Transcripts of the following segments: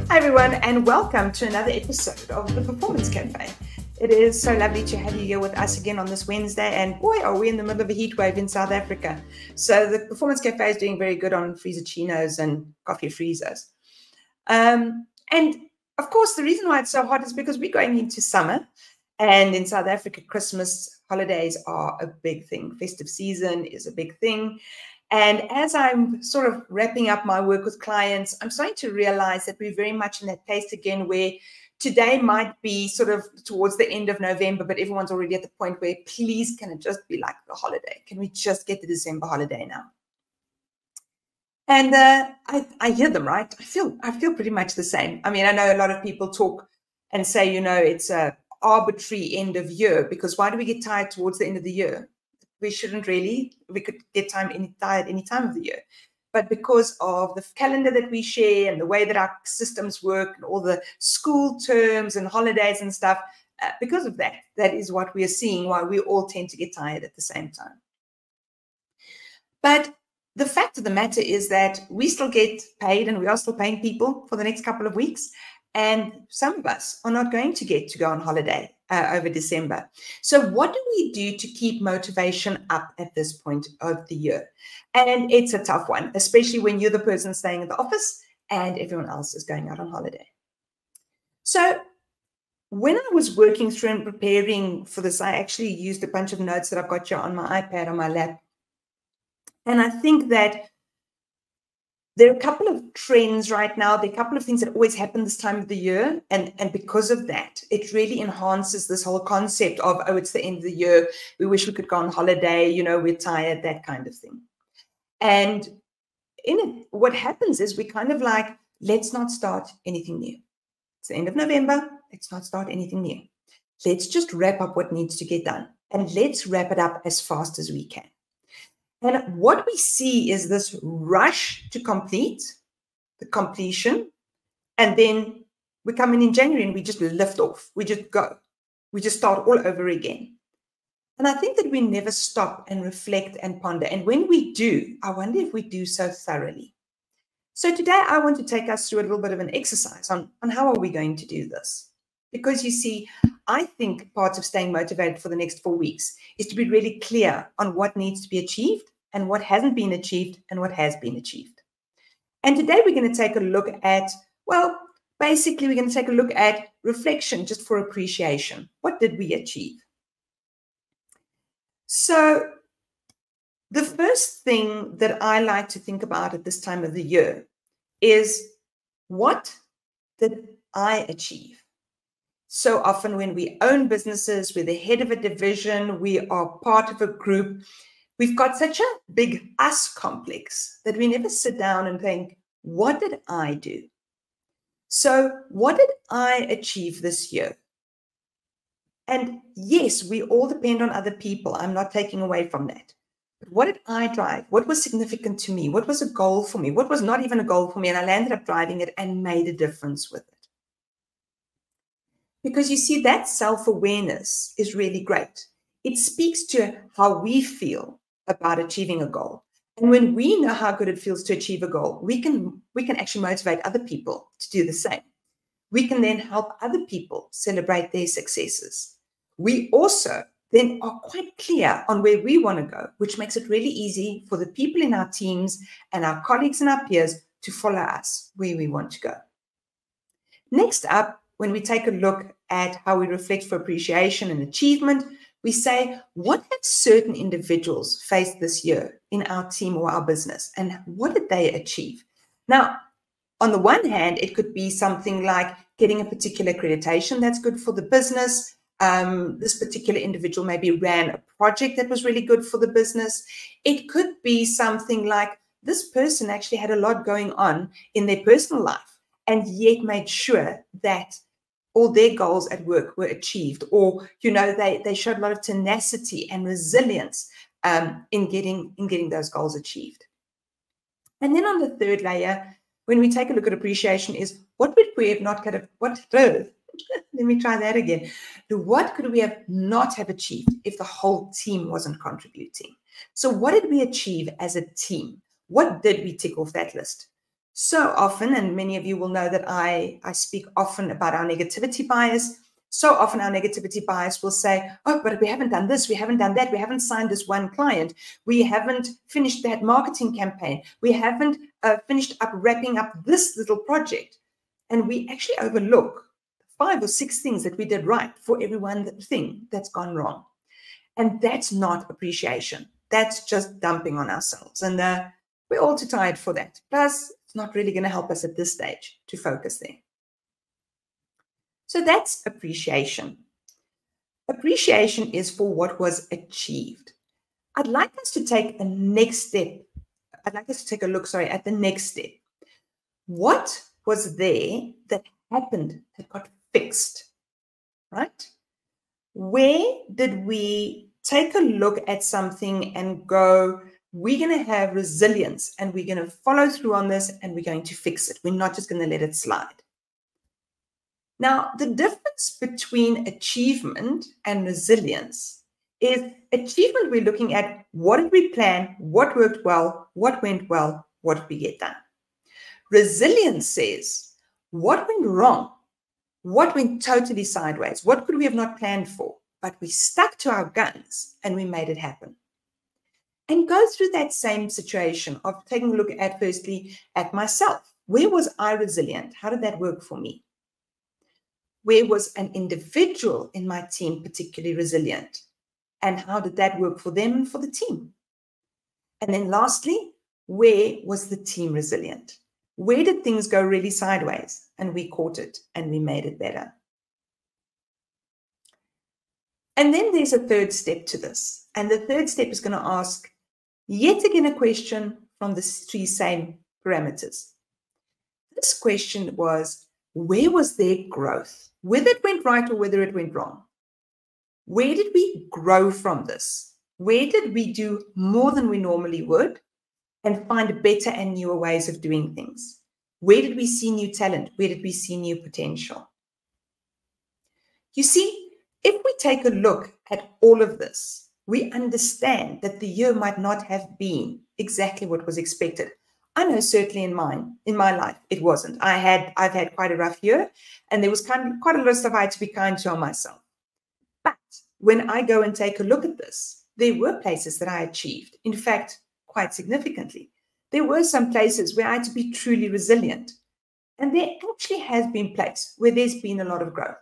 Hi everyone, and welcome to another episode of the Performance Cafe. It is so lovely to have you here with us again on this Wednesday, and boy, are we in the middle of a heat wave in South Africa. So the Performance Cafe is doing very good on freezer-chinos and coffee freezers. And of course, the reason why it's so hot is because we're going into summer, and in South Africa, Christmas holidays are a big thing. Festive season is a big thing. And as I'm sort of wrapping up my work with clients, I'm starting to realize that we're very much in that place again where today might be sort of towards the end of November, but everyone's already at the point where please can it just be like the holiday? Can we just get the December holiday now? And I hear them, right? I feel pretty much the same. I mean, I know a lot of people talk and say, you know, it's a arbitrary end of year, because why do we get tired towards the end of the year? We shouldn't really. We could get tired any time of the year. But because of the calendar that we share and the way that our systems work and all the school terms and holidays and stuff, because of that, that is what we are seeing, why we all tend to get tired at the same time. But the fact of the matter is that we still get paid and we are still paying people for the next couple of weeks. And some of us are not going to get to go on holiday over December. So what do we do to keep motivation up at this point of the year? And it's a tough one, especially when you're the person staying in the office and everyone else is going out on holiday. So when I was working through and preparing for this, I actually used a bunch of notes that I've got here on my iPad, on my lap. And I think that there are a couple of trends right now. There are a couple of things that always happen this time of the year. And because of that, it really enhances this whole concept of, oh, it's the end of the year. We wish we could go on holiday. You know, we're tired, that kind of thing. And in it, what happens is we kind of like, let's not start anything new. It's the end of November. Let's not start anything new. Let's just wrap up what needs to get done. And let's wrap it up as fast as we can. And what we see is this rush to complete, the completion, and then we come in January and we just lift off. We just go. We just start all over again. And I think that we never stop and reflect and ponder. And when we do, I wonder if we do so thoroughly. So today I want to take us through a little bit of an exercise on how are we going to do this? Because you see, I think part of staying motivated for the next 4 weeks is to be really clear on what needs to be achieved and what hasn't been achieved and what has been achieved. And today we're going to take a look at, well, basically we're going to take a look at reflection just for appreciation. What did we achieve? So the first thing that I like to think about at this time of the year is, what did I achieve? So often when we own businesses, we're the head of a division, we are part of a group, we've got such a big us complex that we never sit down and think, what did I do? So what did I achieve this year? And yes, we all depend on other people. I'm not taking away from that. But what did I drive? What was significant to me? What was a goal for me? What was not even a goal for me? And I landed up driving it and made a difference with it. Because you see, that self-awareness is really great. It speaks to how we feel about achieving a goal. And when we know how good it feels to achieve a goal, we can actually motivate other people to do the same. We can then help other people celebrate their successes. We also then are quite clear on where we want to go, which makes it really easy for the people in our teams and our colleagues and our peers to follow us where we want to go. Next up, when we take a look at how we reflect for appreciation and achievement, we say, what have certain individuals faced this year in our team or our business, and what did they achieve? Now, on the one hand, it could be something like getting a particular accreditation that's good for the business. This particular individual maybe ran a project that was really good for the business. It could be something like this person actually had a lot going on in their personal life and yet made sure that all their goals at work were achieved, or, you know, they showed a lot of tenacity and resilience in getting those goals achieved. And then on the third layer, when we take a look at appreciation, is what would we have not could have, let me try that again. What could we have not have achieved if the whole team wasn't contributing? So what did we achieve as a team? What did we tick off that list? So often, and many of you will know that I speak often about our negativity bias. So often our negativity bias will say, oh, but we haven't done this, we haven't done that, we haven't signed this one client, we haven't finished that marketing campaign, we haven't finished up wrapping up this little project. And we actually overlook 5 or 6 things that we did right for every one thing that's gone wrong. And that's not appreciation. That's just dumping on ourselves. And we're all too tired for that. Plus, it's not really going to help us at this stage to focus there. So that's appreciation. Appreciation is for what was achieved. I'd like us to take a next step. I'd like us to take a look, at the next step. What was there that happened that got fixed, right? Where did we take a look at something and go, we're going to have resilience and we're going to follow through on this and we're going to fix it. We're not just going to let it slide. Now, the difference between achievement and resilience is achievement, we're looking at what did we plan, what worked well, what went well, what did we get done. Resilience says what went wrong, what went totally sideways, what could we have not planned for, but we stuck to our guns and we made it happen. And go through that same situation of taking a look at, firstly, at myself. Where was I resilient? How did that work for me? Where was an individual in my team particularly resilient? And how did that work for them and for the team? And then lastly, where was the team resilient? Where did things go really sideways and we caught it and we made it better? And then there's a third step to this. And the third step is going to ask yet again a question from the 3 same parameters. This question was, where was their growth? Whether it went right or whether it went wrong. Where did we grow from this? Where did we do more than we normally would and find better and newer ways of doing things? Where did we see new talent? Where did we see new potential? You see, if we take a look at all of this, we understand that the year might not have been exactly what was expected. I know certainly in my life, it wasn't. I've had quite a rough year, and there was quite a lot of stuff I had to be kind to on myself. But when I go and take a look at this, there were places that I achieved. In fact, quite significantly. There were some places where I had to be truly resilient. And there actually has been places where there's been a lot of growth.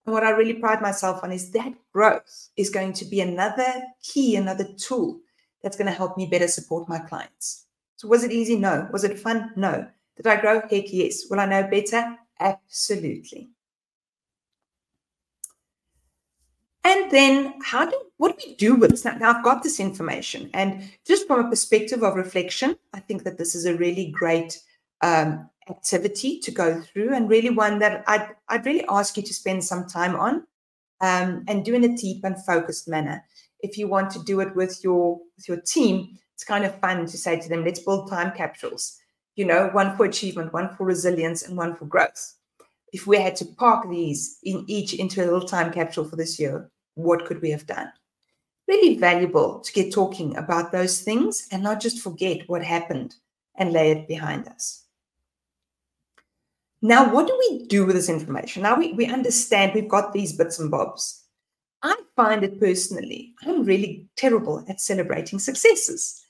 And what I really pride myself on is that growth is going to be another key, another tool that's going to help me better support my clients. So was it easy? No. Was it fun? No. Did I grow? Heck yes. Will I know better? Absolutely. And then what do we do with this? Now I've got this information, and just from a perspective of reflection, I think that this is a really great activity to go through, and really one that I'd really ask you to spend some time on and do in a deep and focused manner. If you want to do it with your team, it's kind of fun to say to them, let's build time capsules, one for achievement, one for resilience, and one for growth. If we had to park these into a little time capsule for this year, what could we have done? Really valuable to get talking about those things and not just forget what happened and lay it behind us. Now, what do we do with this information? Now we understand we've got these bits and bobs. I find it personally, I'm really terrible at celebrating successes.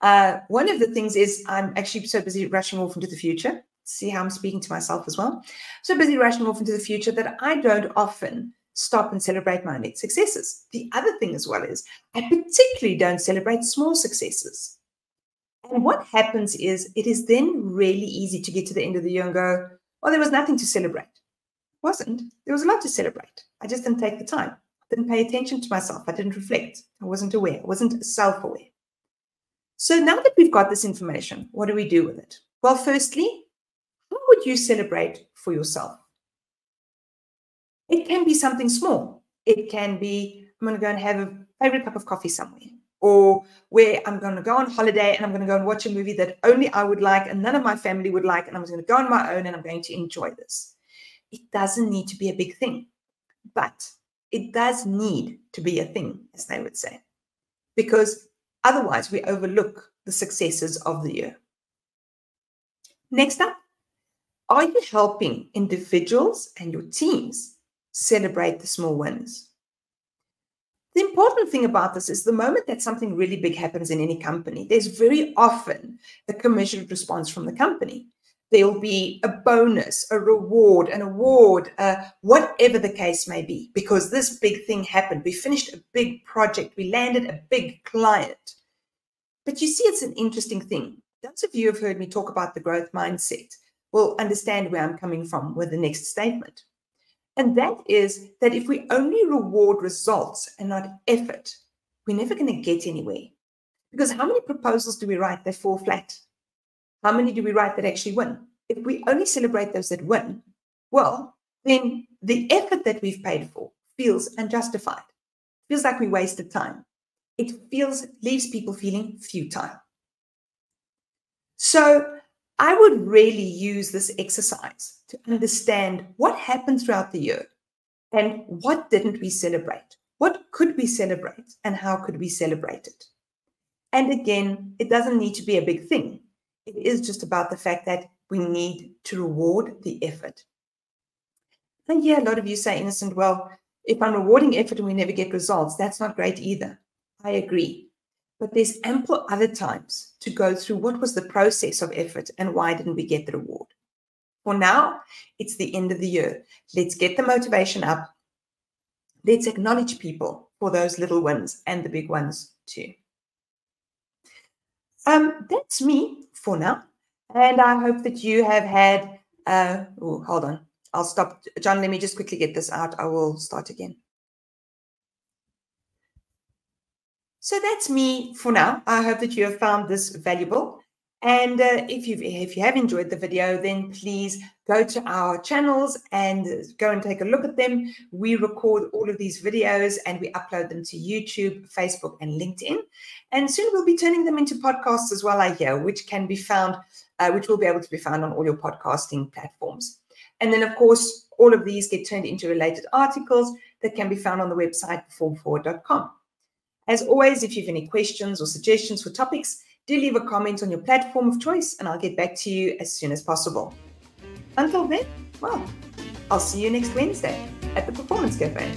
One of the things is I'm actually so busy rushing off into the future. See how I'm speaking to myself as well. So busy rushing off into the future that I don't often stop and celebrate my next successes. The other thing as well is I particularly don't celebrate small successes. And what happens is it is then really easy to get to the end of the year and go, well, there was nothing to celebrate. It wasn't. There was a lot to celebrate. I just didn't take the time. I didn't pay attention to myself. I didn't reflect. I wasn't aware. I wasn't self-aware. So now that we've got this information, what do we do with it? Well, firstly, how would you celebrate for yourself? It can be something small. It can be, I'm going to go and have a favorite cup of coffee somewhere, or where I'm going to go on holiday and I'm going to go and watch a movie that only I would like and none of my family would like, and I'm going to go on my own and I'm going to enjoy this. It doesn't need to be a big thing, but it does need to be a thing, as they would say, because otherwise we overlook the successes of the year. Next up, are you helping individuals and your teams celebrate the small wins? The important thing about this is the moment that something really big happens in any company, there's very often a commensurate response from the company. There'll be a bonus, a reward, an award, whatever the case may be, because this big thing happened. We finished a big project. We landed a big client. But you see, it's an interesting thing. Those of you who have heard me talk about the growth mindset will understand where I'm coming from with the next statement. And that is that if we only reward results and not effort, we're never going to get anywhere. Because how many proposals do we write that fall flat? How many do we write that actually win? If we only celebrate those that win, well, then the effort that we've paid for feels unjustified. Feels like we wasted time. It leaves people feeling futile. So I would really use this exercise to understand what happened throughout the year and what didn't we celebrate? What could we celebrate and how could we celebrate it? And again, it doesn't need to be a big thing. It is just about the fact that we need to reward the effort. And yeah, a lot of you say, Innocent, well, if I'm rewarding effort and we never get results, that's not great either. I agree. But there's ample other times to go through what was the process of effort and why didn't we get the reward. For now, it's the end of the year. Let's get the motivation up. Let's acknowledge people for those little wins and the big ones too. That's me for now. And I hope that you have had, hold on. I'll stop. John, let me just quickly get this out. I will start again. So that's me for now. I hope that you have found this valuable. And if you have enjoyed the video, then please go to our channels and go and take a look at them. We record all of these videos and we upload them to YouTube, Facebook, and LinkedIn. And soon we'll be turning them into podcasts as well, I hear, which can be found, which will be able to be found on all your podcasting platforms. And then, of course, all of these get turned into related articles that can be found on the website performforward.com. As always, if you have any questions or suggestions for topics, do leave a comment on your platform of choice and I'll get back to you as soon as possible. Until then, well, I'll see you next Wednesday at the Performance Cafe.